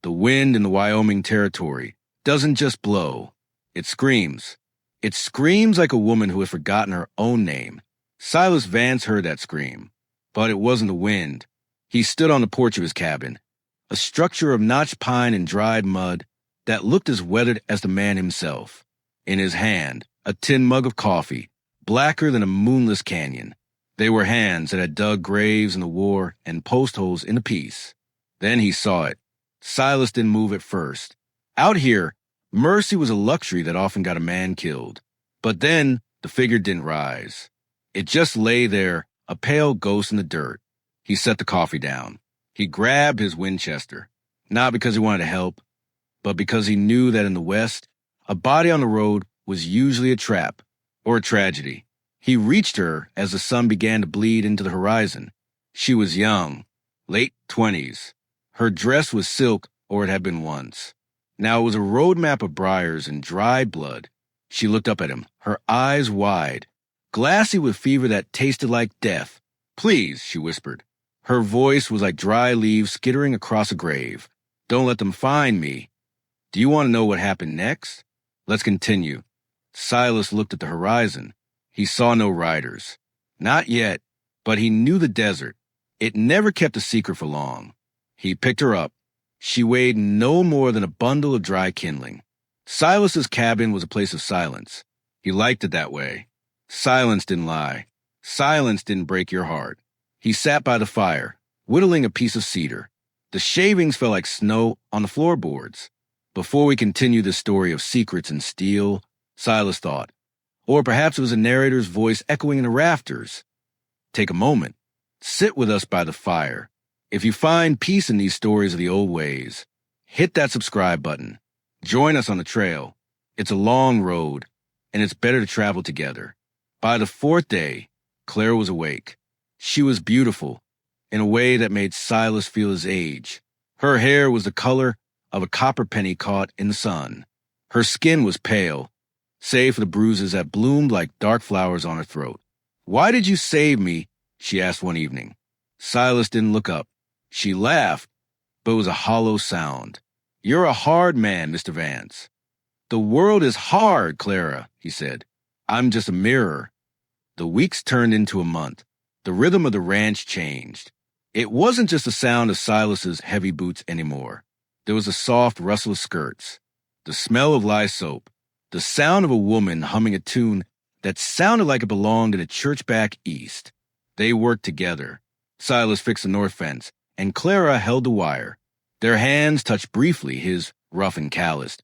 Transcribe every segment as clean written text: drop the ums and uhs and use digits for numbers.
The wind in the Wyoming territory doesn't just blow. It screams. It screams like a woman who has forgotten her own name. Silas Vance heard that scream, but it wasn't the wind. He stood on the porch of his cabin, a structure of notched pine and dried mud that looked as weathered as the man himself. In his hand, a tin mug of coffee, blacker than a moonless canyon. They were hands that had dug graves in the war and post holes in the peace. Then he saw it. Silas didn't move at first. Out here, mercy was a luxury that often got a man killed. But then the figure didn't rise. It just lay there, a pale ghost in the dirt. He set the coffee down. He grabbed his Winchester, not because he wanted to help, but because he knew that in the West, a body on the road was usually a trap or a tragedy. He reached her as the sun began to bleed into the horizon. She was young, late 20s. Her dress was silk, or it had been once. Now it was a roadmap of briars and dried blood. She looked up at him, her eyes wide, glassy with fever that tasted like death. "Please," she whispered. Her voice was like dry leaves skittering across a grave. "Don't let them find me. Do you want to know what happened next? Let's continue." Silas looked at the horizon. He saw no riders. Not yet, but he knew the desert. It never kept a secret for long. He picked her up. She weighed no more than a bundle of dry kindling. Silas's cabin was a place of silence. He liked it that way. Silence didn't lie. Silence didn't break your heart. He sat by the fire, whittling a piece of cedar. The shavings fell like snow on the floorboards. Before we continue this story of secrets and steel, Silas thought, or perhaps it was a narrator's voice echoing in the rafters. Take a moment. Sit with us by the fire. If you find peace in these stories of the old ways, hit that subscribe button. Join us on the trail. It's a long road, and it's better to travel together. By the fourth day, Clara was awake. She was beautiful, in a way that made Silas feel his age. Her hair was the color of a copper penny caught in the sun. Her skin was pale, save for the bruises that bloomed like dark flowers on her throat. "Why did you save me?" she asked one evening. Silas didn't look up. She laughed, but it was a hollow sound. "You're a hard man, Mr. Vance." "The world is hard, Clara," he said. "I'm just a mirror." The weeks turned into a month. The rhythm of the ranch changed. It wasn't just the sound of Silas's heavy boots anymore. There was a soft rustle of skirts, the smell of lye soap, the sound of a woman humming a tune that sounded like it belonged in a church back east. They worked together. Silas fixed the north fence, and Clara held the wire. Their hands touched briefly, his rough and calloused.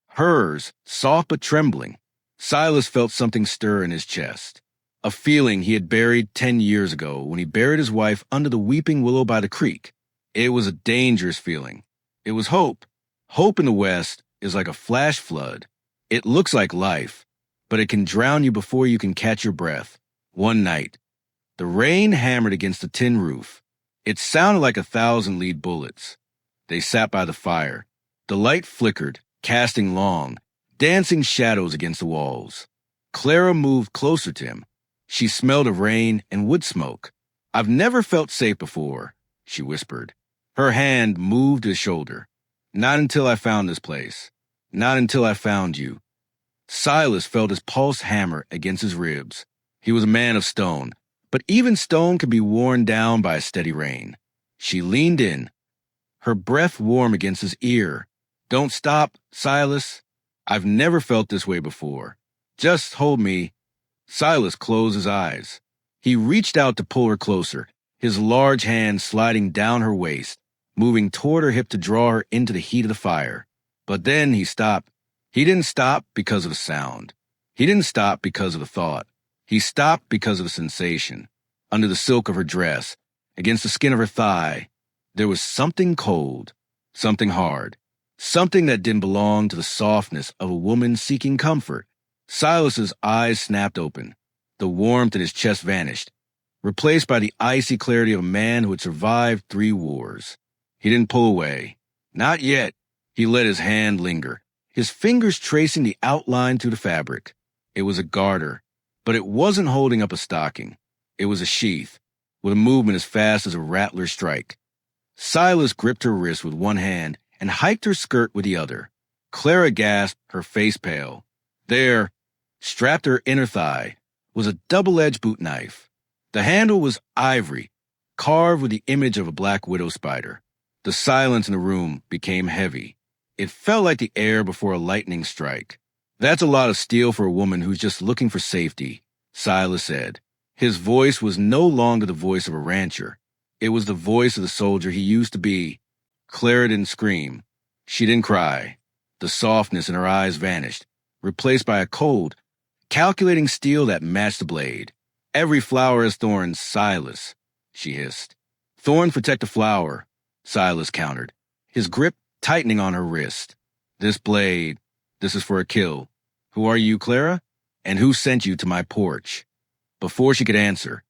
Hers, soft but trembling. Silas felt something stir in his chest. A feeling he had buried 10 years ago when he buried his wife under the weeping willow by the creek. It was a dangerous feeling. It was hope. Hope in the West is like a flash flood. It looks like life, but it can drown you before you can catch your breath. One night, the rain hammered against the tin roof. It sounded like 1,000 lead bullets. They sat by the fire. The light flickered, casting long, dancing shadows against the walls. Clara moved closer to him. She smelled of rain and wood smoke. "I've never felt safe before," she whispered. Her hand moved his shoulder. "Not until I found this place. Not until I found you." Silas felt his pulse hammer against his ribs. He was a man of stone, but even stone could be worn down by a steady rain. She leaned in, her breath warm against his ear. "Don't stop, Silas. I've never felt this way before. Just hold me." Silas closed his eyes. He reached out to pull her closer, his large hand sliding down her waist, moving toward her hip to draw her into the heat of the fire. But then he stopped. He didn't stop because of the sound. He didn't stop because of the thought. He stopped because of the sensation. Under the silk of her dress, against the skin of her thigh, there was something cold, something hard, something that didn't belong to the softness of a woman seeking comfort. Silas's eyes snapped open. The warmth in his chest vanished, replaced by the icy clarity of a man who had survived 3 wars. He didn't pull away. Not yet. He let his hand linger, his fingers tracing the outline through the fabric. It was a garter, but it wasn't holding up a stocking. It was a sheath, with a movement as fast as a rattler's strike. Silas gripped her wrist with one hand and hiked her skirt with the other. Clara gasped, her face pale. There, strapped to her inner thigh, was a double-edged boot knife. The handle was ivory, carved with the image of a black widow spider. The silence in the room became heavy. It felt like the air before a lightning strike. That's a lot of steel for a woman who's just looking for safety, Silas said. His voice was no longer the voice of a rancher. It was the voice of the soldier he used to be. Clara didn't scream. She didn't cry. The softness in her eyes vanished, replaced by a cold, calculating steel that matched the blade. Every flower has thorns, Silas, she hissed. Thorns protect the flower, Silas countered, his grip tightening on her wrist. This blade, this is for a kill. Who are you, Clara? And who sent you to my porch? Before she could answer,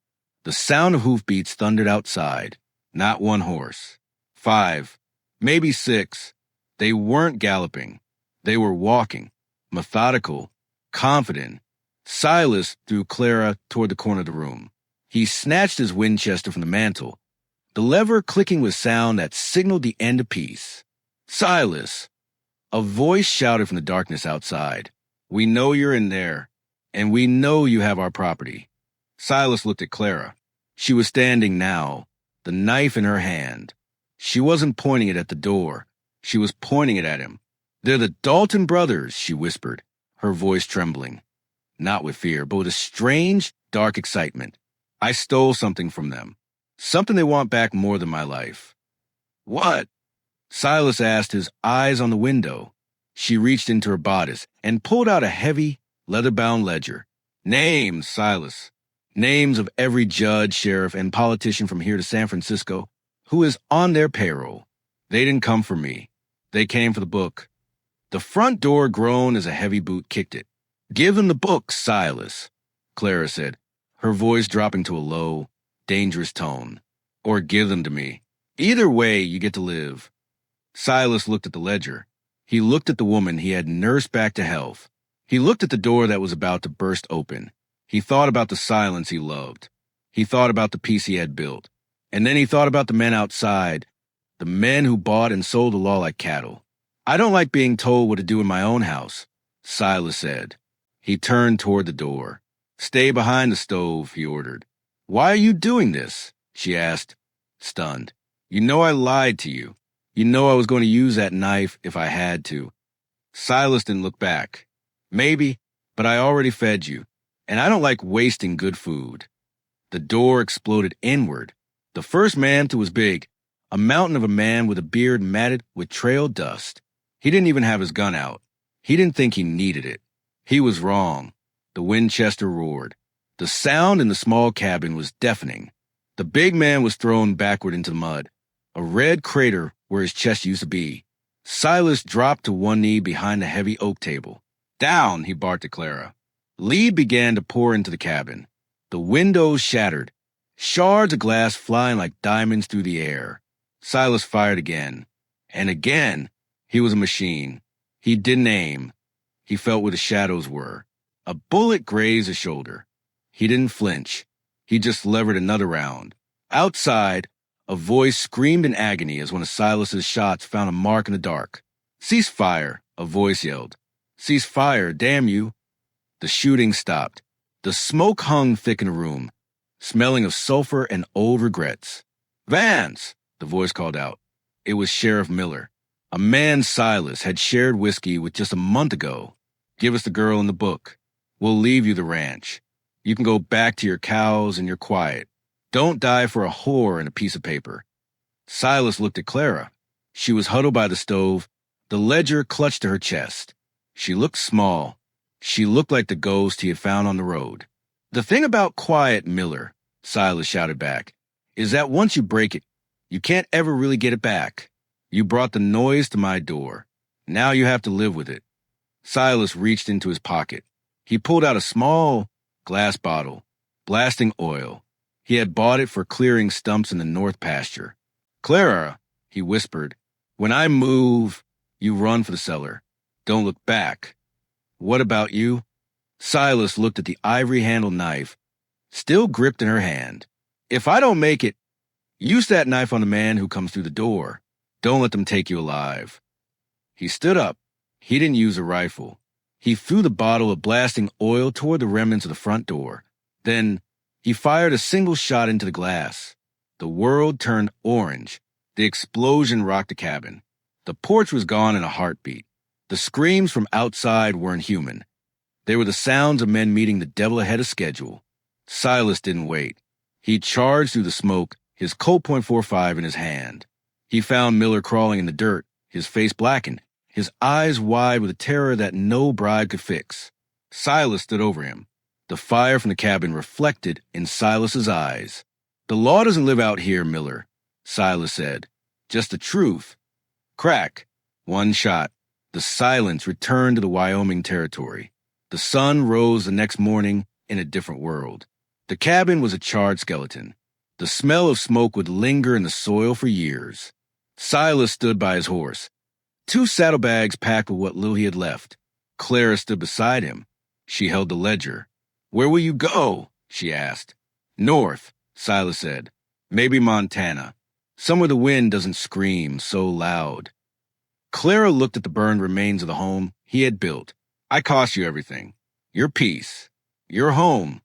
the sound of hoofbeats thundered outside. Not one horse. 5, maybe 6. They weren't galloping. They were walking, methodical, confident. Silas drew Clara toward the corner of the room. He snatched his Winchester from the mantel, the lever clicking with sound that signaled the end of peace. Silas! A voice shouted from the darkness outside. We know you're in there, and we know you have our property. Silas looked at Clara. She was standing now, the knife in her hand. She wasn't pointing it at the door. She was pointing it at him. They're the Dalton brothers, she whispered, her voice trembling. Not with fear, but with a strange, dark excitement. I stole something from them. Something they want back more than my life. What? Silas asked, his eyes on the window. She reached into her bodice and pulled out a heavy, leather-bound ledger. Names, Silas. Names of every judge, sheriff, and politician from here to San Francisco who is on their payroll. They didn't come for me. They came for the book. The front door groaned as a heavy boot kicked it. Give them the book, Silas, Clara said, her voice dropping to a low, dangerous tone. Or give them to me. Either way, you get to live. Silas looked at the ledger. He looked at the woman he had nursed back to health. He looked at the door that was about to burst open. He thought about the silence he loved. He thought about the peace he had built. And then he thought about the men outside, the men who bought and sold the law like cattle. I don't like being told what to do in my own house, Silas said. He turned toward the door. Stay behind the stove, he ordered. Why are you doing this? She asked, stunned. You know I lied to you. You know I was going to use that knife if I had to. Silas didn't look back. Maybe, but I already fed you, and I don't like wasting good food. The door exploded inward. The first man was big, a mountain of a man with a beard matted with trail dust. He didn't even have his gun out. He didn't think he needed it. He was wrong. The Winchester roared. The sound in the small cabin was deafening. The big man was thrown backward into the mud, a red crater where his chest used to be. Silas dropped to one knee behind the heavy oak table. Down, he barked at Clara. Lead began to pour into the cabin. The windows shattered, shards of glass flying like diamonds through the air. Silas fired again. And again. He was a machine. He didn't aim. He felt where the shadows were. A bullet grazed his shoulder. He didn't flinch. He just levered another round. Outside, a voice screamed in agony as one of Silas's shots found a mark in the dark. Cease fire, a voice yelled. Cease fire, damn you. The shooting stopped. The smoke hung thick in the room, smelling of sulfur and old regrets. Vance, the voice called out. It was Sheriff Miller. A man Silas had shared whiskey with just a month ago. Give us the girl in the book. We'll leave you the ranch. You can go back to your cows and your quiet. Don't die for a whore and a piece of paper. Silas looked at Clara. She was huddled by the stove, the ledger clutched to her chest. She looked small. She looked like the ghost he had found on the road. The thing about quiet, Miller, Silas shouted back, is that once you break it, you can't ever really get it back. You brought the noise to my door. Now you have to live with it. Silas reached into his pocket. He pulled out a small glass bottle, blasting oil. He had bought it for clearing stumps in the north pasture. Clara, he whispered, when I move, you run for the cellar. Don't look back. What about you? Silas looked at the ivory-handled knife, still gripped in her hand. If I don't make it, use that knife on the man who comes through the door. Don't let them take you alive. He stood up. He didn't use a rifle. He threw the bottle of blasting oil toward the remnants of the front door. Then he fired a single shot into the glass. The world turned orange. The explosion rocked the cabin. The porch was gone in a heartbeat. The screams from outside weren't human. They were the sounds of men meeting the devil ahead of schedule. Silas didn't wait. He charged through the smoke, his Colt .45 in his hand. He found Miller crawling in the dirt, his face blackened, his eyes wide with a terror that no bribe could fix. Silas stood over him. The fire from the cabin reflected in Silas's eyes. "The law doesn't live out here, Miller," Silas said. "Just the truth." Crack. One shot. The silence returned to the Wyoming territory. The sun rose the next morning in a different world. The cabin was a charred skeleton. The smell of smoke would linger in the soil for years. Silas stood by his horse, 2 saddlebags packed with what little he had left. Clara stood beside him. She held the ledger. "Where will you go?" she asked. "North," Silas said. "Maybe Montana. Somewhere the wind doesn't scream so loud." Clara looked at the burned remains of the home he had built. "I cost you everything. Your peace. Your home."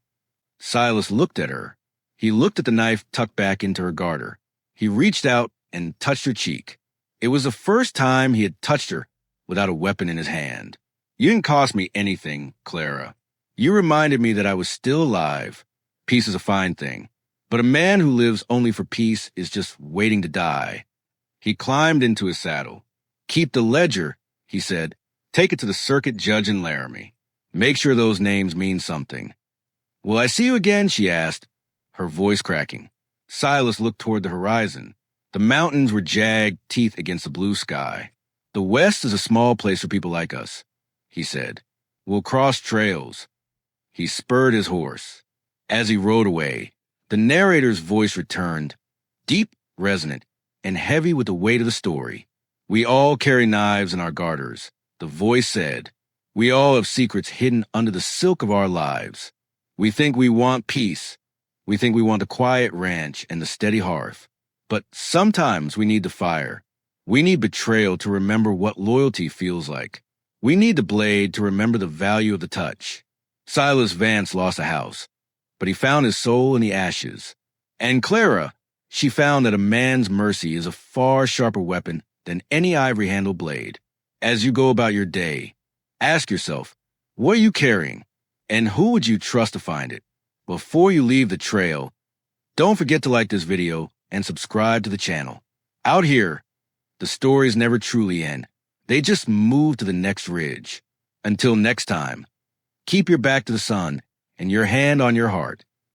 Silas looked at her. He looked at the knife tucked back into her garter. He reached out and touched her cheek. It was the first time he had touched her without a weapon in his hand. "You didn't cost me anything, Clara. You reminded me that I was still alive. Peace is a fine thing. But a man who lives only for peace is just waiting to die." He climbed into his saddle. "Keep the ledger," he said. "Take it to the circuit judge in Laramie. Make sure those names mean something." "Will I see you again?" she asked, her voice cracking. Silas looked toward the horizon. The mountains were jagged teeth against the blue sky. "The West is a small place for people like us," he said. "We'll cross trails." He spurred his horse. As he rode away, the narrator's voice returned, deep, resonant, and heavy with the weight of the story. "We all carry knives in our garters," the voice said. "We all have secrets hidden under the silk of our lives. We think we want peace. We think we want the quiet ranch and the steady hearth. But sometimes we need the fire. We need betrayal to remember what loyalty feels like. We need the blade to remember the value of the touch." Silas Vance lost a house, but he found his soul in the ashes. And Clara, she found that a man's mercy is a far sharper weapon than any ivory-handled blade. As you go about your day, ask yourself, what are you carrying, and who would you trust to find it? Before you leave the trail, don't forget to like this video and subscribe to the channel. Out here, the stories never truly end. They just move to the next ridge. Until next time, keep your back to the sun and your hand on your heart.